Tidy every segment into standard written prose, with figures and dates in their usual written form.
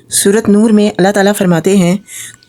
سورت نور میں اللہ تعالیٰ فرماتے ہیں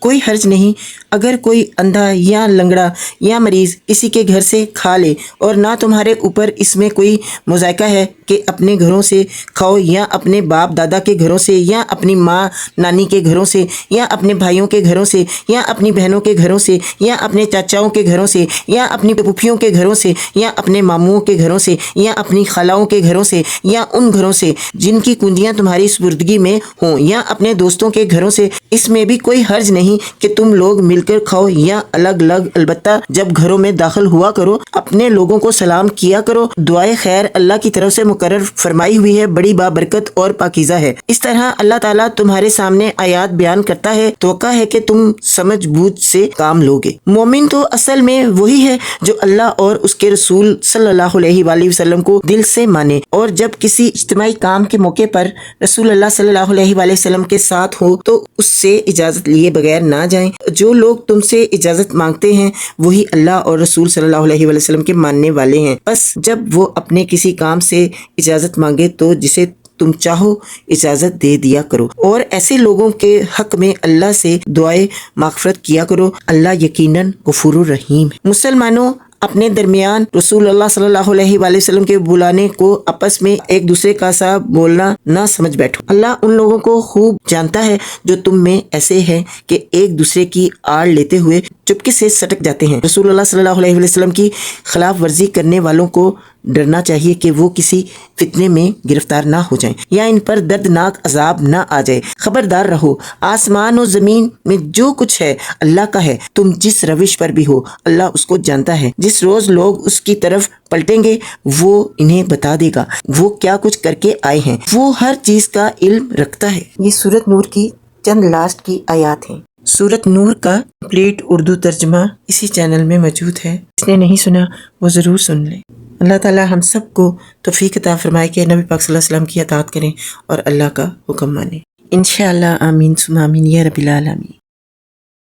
کوئی حرج نہیں اگر کوئی اندھا یا لنگڑا یا مریض کسی کے گھر سے کھا لے، اور نہ تمہارے اوپر اس میں کوئی مذائقہ ہے کہ اپنے گھروں سے کھاؤ یا اپنے باپ دادا کے گھروں سے یا اپنی ماں نانی کے گھروں سے یا اپنے بھائیوں کے گھروں سے یا اپنی بہنوں کے گھروں سے یا اپنے چاچاؤں کے گھروں سے یا اپنی پھوپھیوں کے گھروں سے یا اپنے ماموں کے گھروں سے یا اپنی خالاؤں کے گھروں سے یا ان گھروں سے جن کی کنجیاں تمہاری سپردگی میں ہوں یا اپنے دوستوں کے گھروں سے، اس میں بھی کوئی حرج نہیں کہ تم لوگ مل کر کھاؤ یا الگ الگ، البتہ جب گھروں میں داخل ہوا کرو اپنے لوگوں کو سلام کیا کرو۔ دعائے خیر اللہ کی طرف سے مقرر فرمائی ہوئی ہے، بڑی بابرکت اور پاکیزہ ہے۔ اس طرح اللہ تعالیٰ تمہارے سامنے آیات بیان کرتا ہے، توقع ہے کہ تم سمجھ بوجھ سے کام لوگے۔ مومن تو اصل میں وہی ہے جو اللہ اور اس کے رسول صلی اللہ علیہ وآلہ وسلم کو دل سے مانے، اور جب کسی اجتماعی کام کے موقع پر رسول اللہ صلی اللہ علیہ وآلہ وسلم کے ساتھ ہو تو اس سے اجازت لیے بغیر نہ جائیں۔ جو لوگ تم سے اجازت مانگتے ہیں وہی اللہ اور رسول صلی اللہ علیہ وآلہ وسلم کے ماننے والے ہیں، بس جب وہ اپنے کسی کام سے اجازت مانگے تو جسے تم چاہو اجازت دے دیا کرو، اور ایسے لوگوں کے حق میں اللہ سے دعائے مغفرت کیا کرو، اللہ یقیناً غفور الرحیم ہے۔ مسلمانوں، اپنے درمیان رسول اللہ صلی اللہ علیہ وآلہ وسلم کے بلانے کو آپس میں ایک دوسرے کا سا بولنا نہ سمجھ بیٹھو۔ اللہ ان لوگوں کو خوب جانتا ہے جو تم میں ایسے ہیں کہ ایک دوسرے کی آڑ لیتے ہوئے چپکے سے سٹک جاتے ہیں۔ رسول اللہ صلی اللہ علیہ وآلہ وسلم کی خلاف ورزی کرنے والوں کو ڈرنا چاہیے کہ وہ کسی فتنے میں گرفتار نہ ہو جائیں یا ان پر دردناک عذاب نہ آ جائے۔ خبردار رہو، آسمان و زمین میں جو کچھ ہے اللہ کا ہے، تم جس روش پر بھی ہو اللہ اس کو جانتا ہے۔ جس روز لوگ اس کی طرف پلٹیں گے وہ انہیں بتا دے گا وہ کیا کچھ کر کے آئے ہیں، وہ ہر چیز کا علم رکھتا ہے۔ یہ سورت نور کی چند لاسٹ کی آیات ہیں۔ سورت نور کا کمپلیٹ اردو ترجمہ اسی چینل میں موجود ہے، جس نے نہیں سنا وہ ضرور سن لیں۔ اللہ تعالی ہم سب کو توفیق عطا فرمائے کہ نبی پاک صلی اللہ علیہ وسلم کی اطاعت کریں اور اللہ کا حکم مانیں۔ انشاءاللہ آمین ثم آمین یا رب العالمین۔